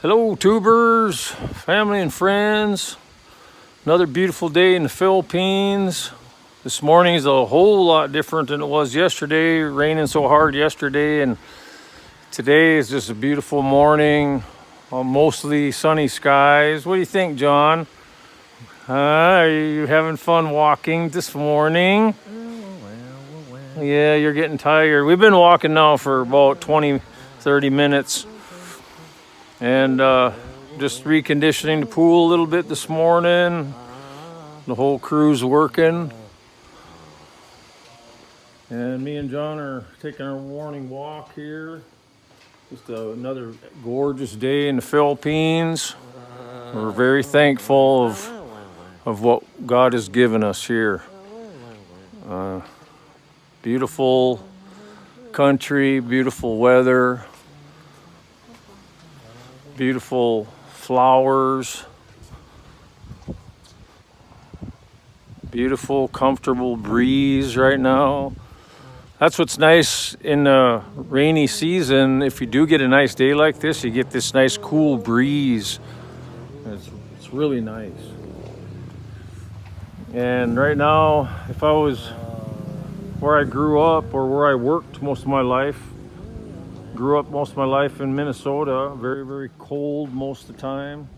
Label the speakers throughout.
Speaker 1: Hello tubers, family and friends. Another beautiful day in the Philippines. This morning is a whole lot different than it was yesterday. Raining so hard yesterday, and today is just a beautiful morning. Mostly sunny skies. What do you think, John? Are you having fun walking this morning? Yeah, you're getting tired. We've been walking now for about 20-30 minutes. And just reconditioning the pool a little bit this morning. The whole crew's working. And me and John are taking our morning walk here. Just another gorgeous day in the Philippines. We're very thankful of what God has given us here. Beautiful country, beautiful weather. Beautiful flowers, beautiful, comfortable breeze right now. That's what's nice in the rainy season. If you do get a nice day like this, you get this nice cool breeze. It's really nice. And right now, if I was where I grew up or where I worked most of my life, grew up most of my life in Minnesota, very, very cold most of the time.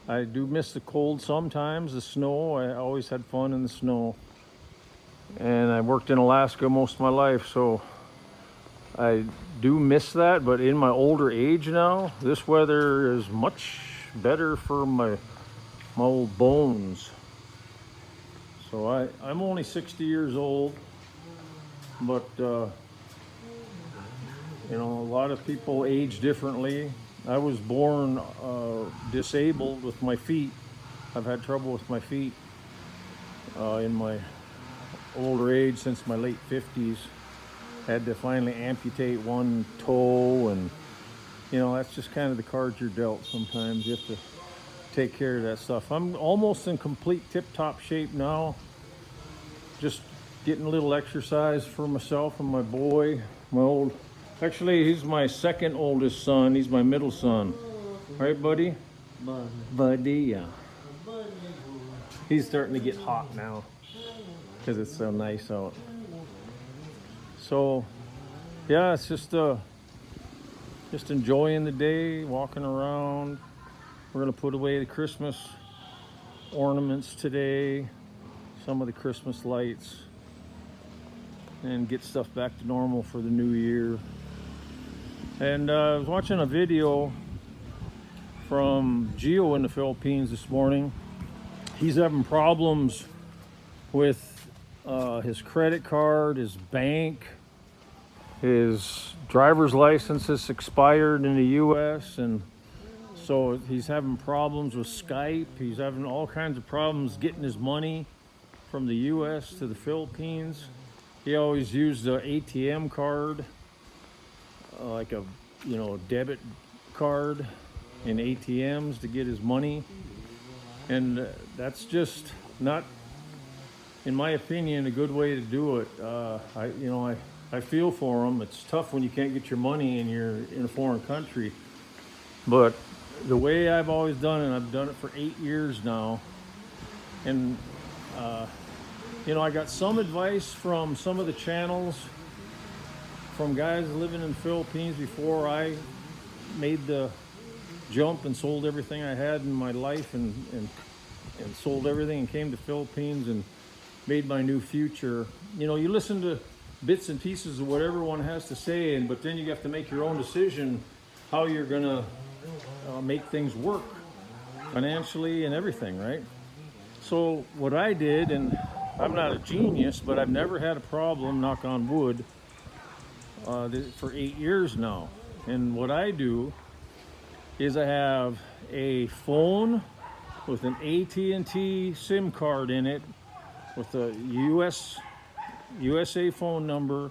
Speaker 1: I do miss the cold sometimes, the snow. I always had fun in the snow. And I worked in Alaska most of my life, so I do miss that. But in my older age now, this weather is much better for my old bones. So I'm only 60 years old, but you know, a lot of people age differently. I was born disabled with my feet. I've had trouble with my feet in my older age since my late 50s. Had to finally amputate one toe, and you know, that's just kind of the cards you're dealt sometimes. You have to take care of that stuff. I'm almost in complete tip-top shape now. Just getting a little exercise for myself and my boy, Actually, he's my second oldest son. He's my middle son. Right, buddy? Buddy, yeah. He's starting to get hot now because it's so nice out. So, yeah, it's just enjoying the day, walking around. We're going to put away the Christmas ornaments today, some of the Christmas lights, and get stuff back to normal for the new year. And I was watching a video from Gio in the Philippines this morning. He's having problems with his credit card, his bank, his driver's license is expired in the US, and so he's having problems with Skype. He's having all kinds of problems getting his money from the US to the Philippines. He always used the ATM card, like a debit card in ATMs to get his money, and that's just not, in my opinion, a good way to do it. I feel for him. It's tough when you can't get your money and you're in a foreign country, but the way I've always done it, I've done it for 8 years now, and I got some advice from some of the channels from guys living in the Philippines before I made the jump and sold everything I had in my life and sold everything and came to Philippines and made my new future. You know, you listen to bits and pieces of what everyone has to say, but then you have to make your own decision how you're gonna make things work financially and everything, right? So what I did, and I'm not a genius, but I've never had a problem, knock on wood, for 8 years now. And what I do is I have a phone with an AT&T SIM card in it with a USA phone number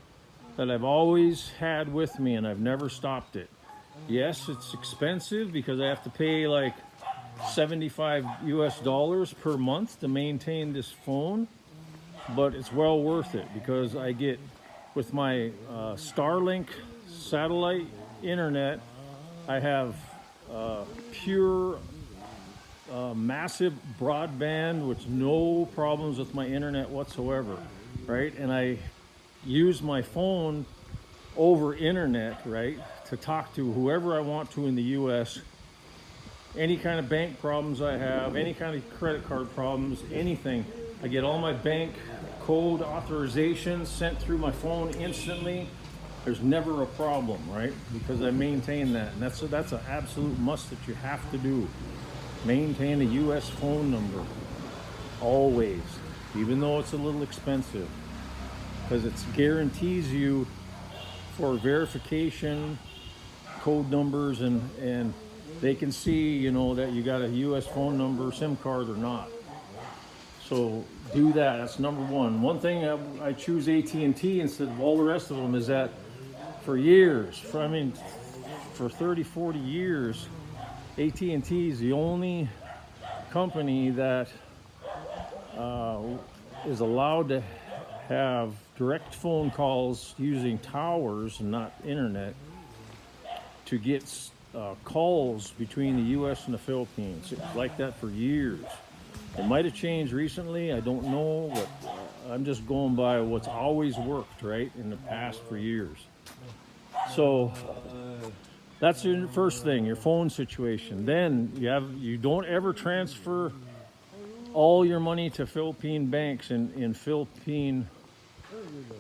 Speaker 1: that I've always had with me, and I've never stopped it. Yes, it's expensive because I have to pay like $75 per month to maintain this phone, but it's well worth it because I get, with my Starlink satellite internet, I have pure massive broadband with no problems with my internet whatsoever, right? And I use my phone over internet, right, to talk to whoever I want to in the US. Any kind of bank problems I have, any kind of credit card problems, anything, I get all my bank code authorizations sent through my phone instantly. There's never a problem, right? Because I maintain that, and that's an absolute must that you have to do. Maintain a US phone number always, even though it's a little expensive, because it guarantees you for verification code numbers, and they can see, you know, that you got a US phone number, SIM card or not. So do that. That's number one. One thing I choose AT&T instead of all the rest of them is that for years, for 30, 40 years, AT&T is the only company that is allowed to have direct phone calls using towers and not internet to get calls between the US and the Philippines. It was like that for years. It might have changed recently, I don't know, but I'm just going by what's always worked, right, in the past for years. So that's your first thing, your phone situation. Then you don't ever transfer all your money to Philippine banks in Philippine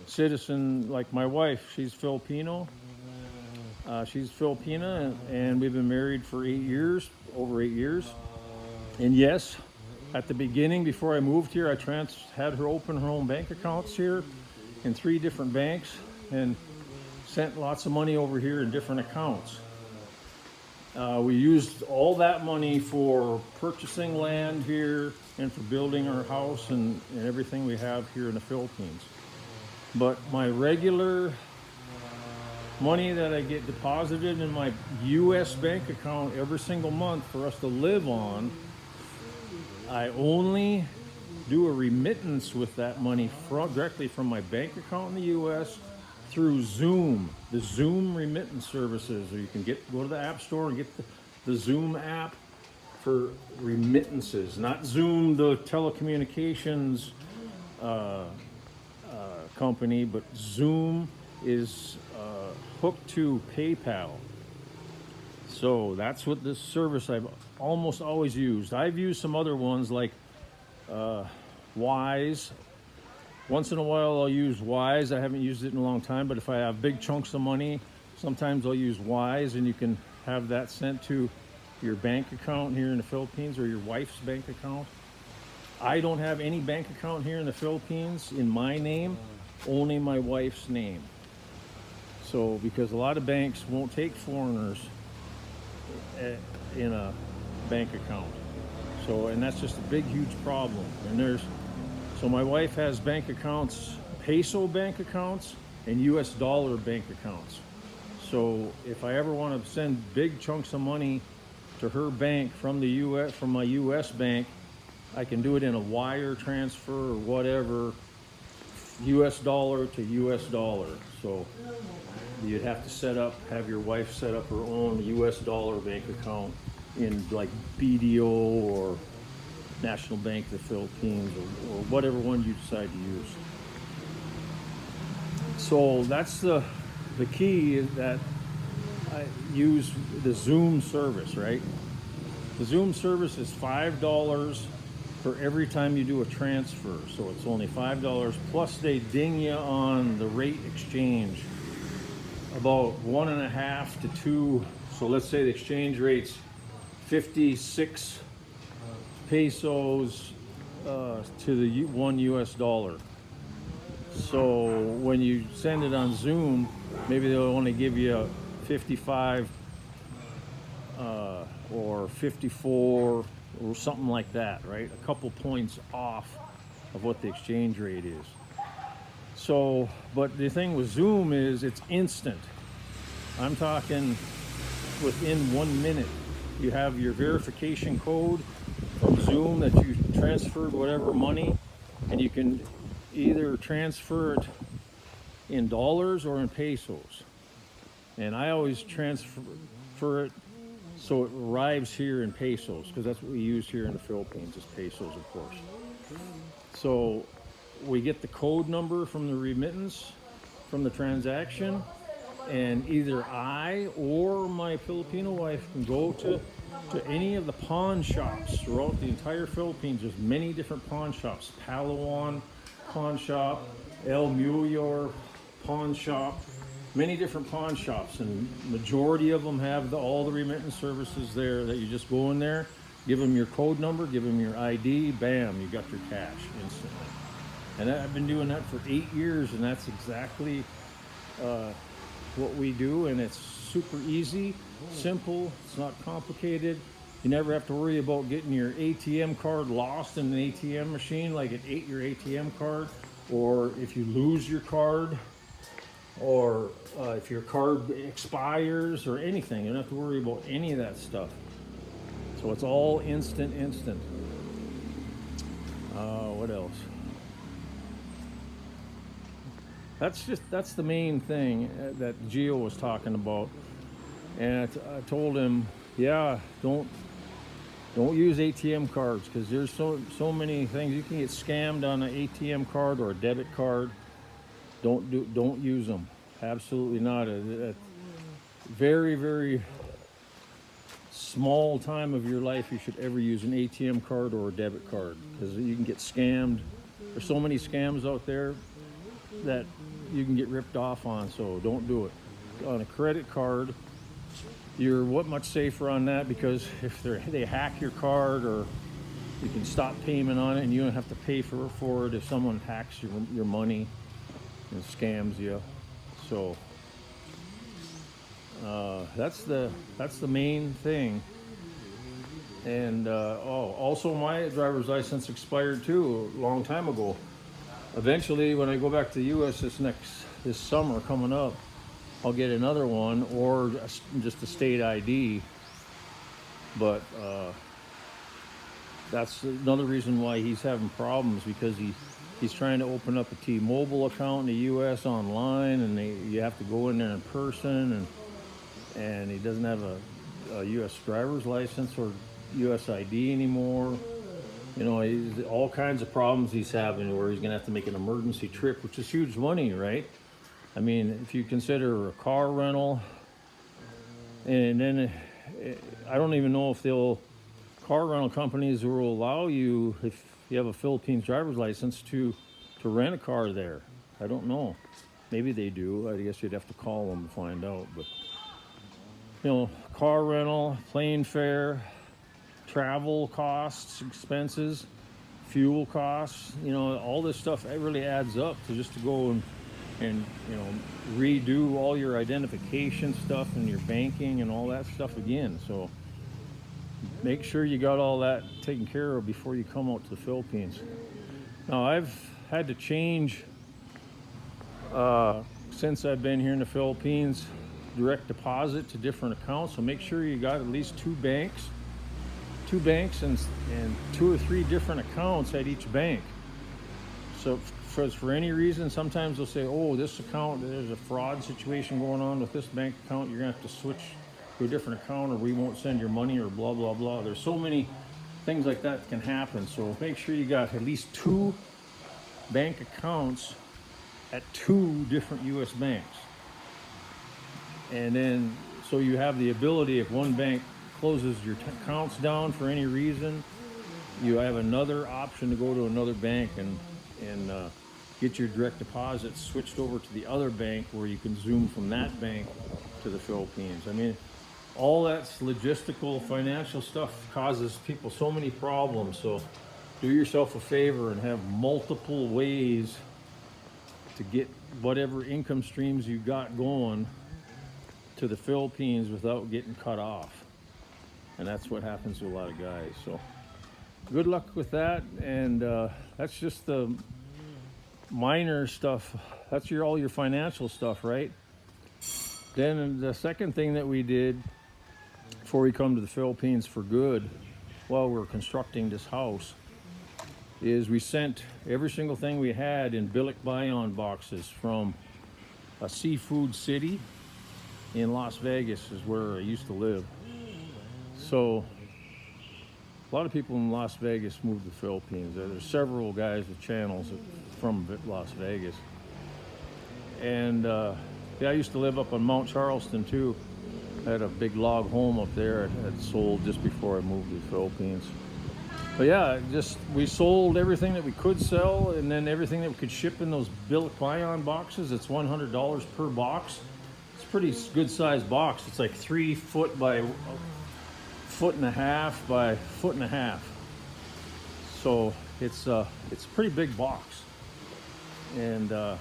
Speaker 1: citizen, like my wife, she's Filipino. She's Filipina, and we've been married for 8 years, over 8 years. And yes, at the beginning, before I moved here, I had her open her own bank accounts here in 3 different banks and sent lots of money over here in different accounts. We used all that money for purchasing land here and for building our house and everything we have here in the Philippines. But my regular money that I get deposited in my US bank account every single month for us to live on, I only do a remittance with that money directly from my bank account in the US through Zoom, the Zoom remittance services. Or you can go to the App Store and get the Zoom app for remittances, not Zoom, the telecommunications company, but Zoom is hooked to PayPal. So that's what this service I've almost always used. I've used some other ones like Wise. Once in a while I'll use Wise. I haven't used it in a long time, but if I have big chunks of money, sometimes I'll use Wise, and you can have that sent to your bank account here in the Philippines or your wife's bank account. I don't have any bank account here in the Philippines in my name, only my wife's name. So because a lot of banks won't take foreigners in a bank account. So, and that's just a big, huge problem. And so my wife has bank accounts, peso bank accounts, and US dollar bank accounts. So if I ever want to send big chunks of money to her bank from the US, from my US bank, I can do it in a wire transfer or whatever, US dollar to US dollar. So you'd have to have your wife set up her own US dollar bank account in like BDO or National Bank of the Philippines or whatever one you decide to use. So that's the key, is that I use the Zoom service, right? The Zoom service is $5 for every time you do a transfer. So it's only $5, plus they ding you on the rate exchange about 1.5 to 2. So let's say the exchange rate's 56 pesos to the $1 US. So when you send it on Zoom, maybe they'll only give you 55 or 54 or something like that, right? A couple points off of what the exchange rate is. So, but the thing with Zoom is it's instant. I'm talking within 1 minute. You have your verification code from Zoom that you transferred whatever money, and you can either transfer it in dollars or in pesos. And I always transfer it So it arrives here in pesos, because that's what we use here in the Philippines, is pesos, of course. So we get the code number from the remittance, from the transaction, and either I or my Filipino wife can go to any of the pawn shops throughout the entire Philippines. There's many different pawn shops. Palawan pawn shop, El Muyor pawn shop, many different pawn shops, and majority of them have all the remittance services there, that you just go in there, give them your code number, give them your ID, bam, you got your cash instantly. And I've been doing that for 8 years, and that's exactly what we do, and it's super easy, simple, it's not complicated. You never have to worry about getting your ATM card lost in an ATM machine, like it ate your ATM card, or if you lose your card, or if your card expires or anything. You don't have to worry about any of that stuff. So it's all instant. What else? That's the main thing that Gio was talking about. And I told him, yeah, don't use ATM cards, because there's so many things. You can get scammed on an ATM card or a debit card. Don't use them. Absolutely not. A very, very small time of your life you should ever use an ATM card or a debit card, because you can get scammed. There's so many scams out there that you can get ripped off on, so don't do it. On a credit card, you're much safer on that, because if they hack your card, or you can stop payment on it, and you don't have to pay for it if someone hacks your money and scams you. So that's the main thing. And also my driver's license expired too a long time ago. Eventually, when I go back to the U.S. this summer coming up, I'll get another one, or just a state ID. But that's another reason why he's having problems, because he's trying to open up a T-Mobile account in the U.S. online, and you have to go in there in person, and he doesn't have a U.S. driver's license or U.S. ID anymore. You know, all kinds of problems he's having, where he's going to have to make an emergency trip, which is huge money, right? I mean, if you consider a car rental, and then I don't even know if car rental companies will allow you, if you have a Philippines driver's license, to rent a car there. I don't know. Maybe they do. I guess you'd have to call them to find out. But, you know, car rental, plane fare, travel costs, expenses, fuel costs, you know, all this stuff, it really adds up to go and you know, redo all your identification stuff and your banking and all that stuff again. So make sure you got all that taken care of before you come out to the Philippines. Now, I've had to change since I've been here in the Philippines, direct deposit to different accounts. So make sure you got at least two banks and 2 or 3 different accounts at each bank. So for any reason, sometimes they'll say, oh, this account, there's a fraud situation going on with this bank account, you're gonna have to switch to a different account, or we won't send your money, or blah blah blah. There's so many things like that can happen. So make sure you got at least 2 bank accounts at 2 different US banks. And then, so you have the ability, if one bank closes your accounts down for any reason, you have another option to go to another bank and get your direct deposits switched over to the other bank, where you can zoom from that bank to the Philippines. I mean, all that's logistical, financial stuff causes people so many problems. So do yourself a favor and have multiple ways to get whatever income streams you got going to the Philippines without getting cut off. And that's what happens to a lot of guys. So good luck with that. And that's just the minor stuff. That's all your financial stuff, right? Then the second thing that we did before we come to the Philippines for good, while we're constructing this house, is we sent every single thing we had in Balikbayan boxes from a seafood city in Las Vegas, is where I used to live. So a lot of people in Las Vegas moved to the Philippines. There's several guys with channels from Las Vegas. And yeah, I used to live up on Mount Charleston too. I had a big log home up there. I had sold just before I moved to the Philippines. But yeah, we sold everything that we could sell, and then everything that we could ship in those billet buy-on boxes. It's $100 per box. It's a pretty good sized box. It's like 3 foot by a foot and a half by foot and a half. So it's a pretty big box, and $100,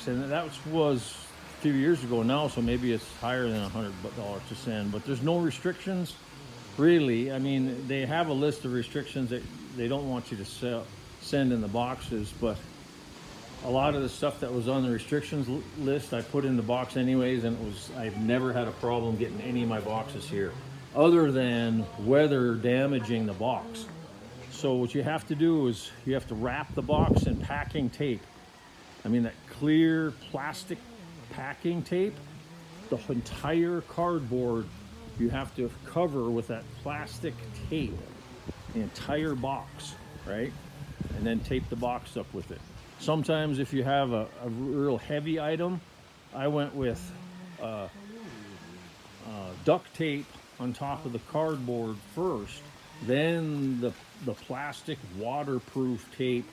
Speaker 1: and that was a few years ago now. So maybe it's higher than $100 to send. But there's no restrictions. Really, I mean, they have a list of restrictions that they don't want you to send in the boxes, but a lot of the stuff that was on the restrictions list, I put in the box anyways, and I've never had a problem getting any of my boxes here, other than weather damaging the box. So what you have to do is you have to wrap the box in packing tape. I mean, that clear plastic packing tape, the entire cardboard you have to cover with that plastic tape, the entire box, right? And then tape the box up with it. Sometimes if you have a real heavy item, I went with duct tape on top of the cardboard first, then the plastic waterproof tape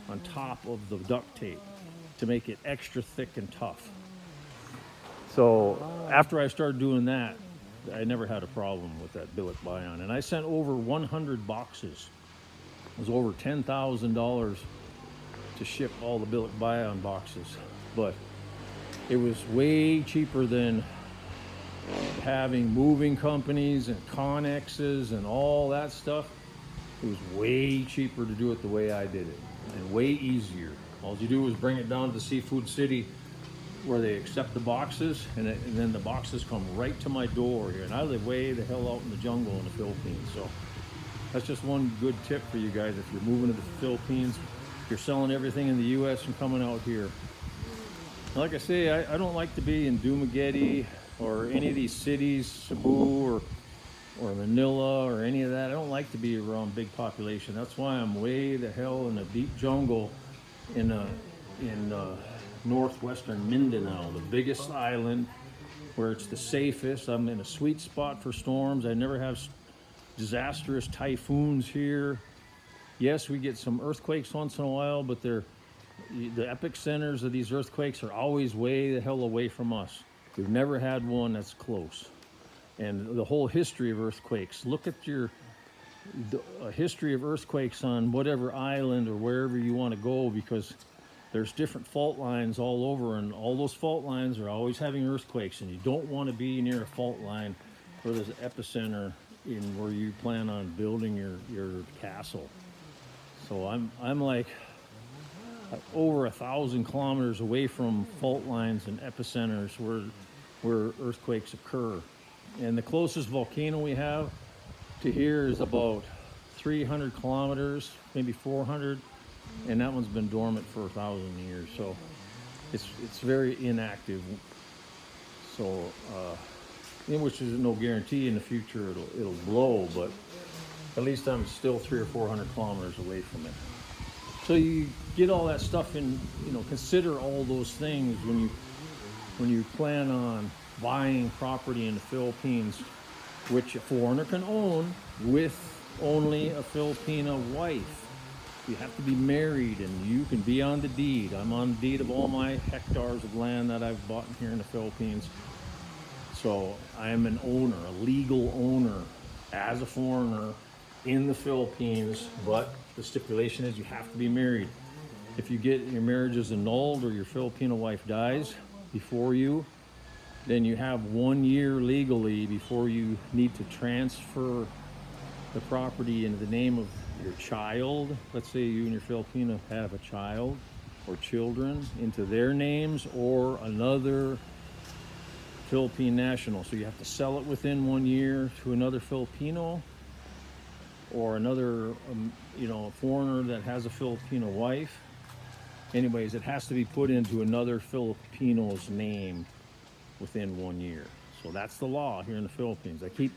Speaker 1: on top of the duct tape to make it extra thick and tough. So after I started doing that, I never had a problem with that billet buy-on. And I sent over 100 boxes. It was over $10,000 to ship all the billet buy-on boxes. But it was way cheaper than having moving companies and connexes and all that stuff. It was way cheaper to do it the way I did it, and way easier. All you do is bring it down to Seafood City, where they accept the boxes, and then the boxes come right to my door here. And I live way the hell out in the jungle in the Philippines. So that's just one good tip for you guys if you're moving to the Philippines. If you're selling everything in the US and coming out here. Like I say, I don't like to be in Dumaguete or any of these cities, Cebu or Manila or any of that. I don't like to be around big population. That's why I'm way the hell in the deep jungle in northwestern Mindanao, the biggest island, where it's the safest. I'm in a sweet spot for storms. I never have disastrous typhoons here. Yes, we get some earthquakes once in a while, but the epicenters of these earthquakes are always way the hell away from us. We've never had one that's close. And the whole history of earthquakes, look at the history of earthquakes on whatever island or wherever you want to go, because there's different fault lines all over, and all those fault lines are always having earthquakes, and you don't want to be near a fault line where there's an epicenter in where you plan on building your castle. So I'm like over 1,000 kilometers away from fault lines and epicenters where earthquakes occur. And the closest volcano we have to here is about 300 kilometers, maybe 400. And that one's been dormant for 1,000 years, so it's very inactive. So, which is no guarantee in the future it'll blow, but at least I'm still 300 or 400 kilometers away from it. So you get all that stuff in, consider all those things when you plan on buying property in the Philippines, which a foreigner can own with only a Filipino wife. You have to be married, and you can be on the deed. I'm on the deed of all my hectares of land that I've bought here in the Philippines. So I am an owner, a legal owner, as a foreigner in the Philippines, but the stipulation is you have to be married. If you get your marriage is annulled or your Filipino wife dies before you, then you have 1 year legally before you need to transfer the property into the name of your child. Let's say you and your Filipino have a child or children, into their names or another Philippine national. So you have to sell it within 1 year to another Filipino or another foreigner that has a Filipino wife. Anyways, it has to be put into another Filipino's name within 1 year. So that's the law here in the Philippines. I keep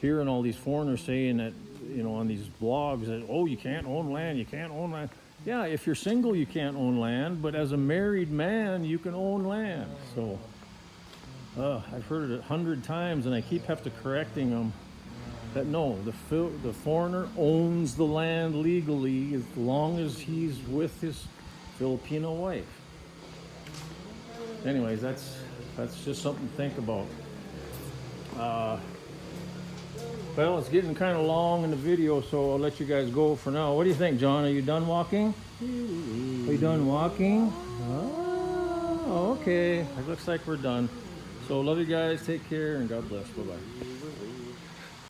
Speaker 1: hearing all these foreigners saying that, you know, on these blogs that, oh, you can't own land, you can't own land. Yeah, if you're single, you can't own land, but as a married man, you can own land. So I've heard it 100 times, and I keep have to correcting them that no, the foreigner owns the land legally as long as he's with his Filipino wife. Anyways, that's just something to think about. Well, it's getting kind of long in the video, so I'll let you guys go for now. What do you think, John? Are you done walking? Are you done walking? Oh, okay. It looks like we're done. So love you guys. Take care and God bless. Bye-bye.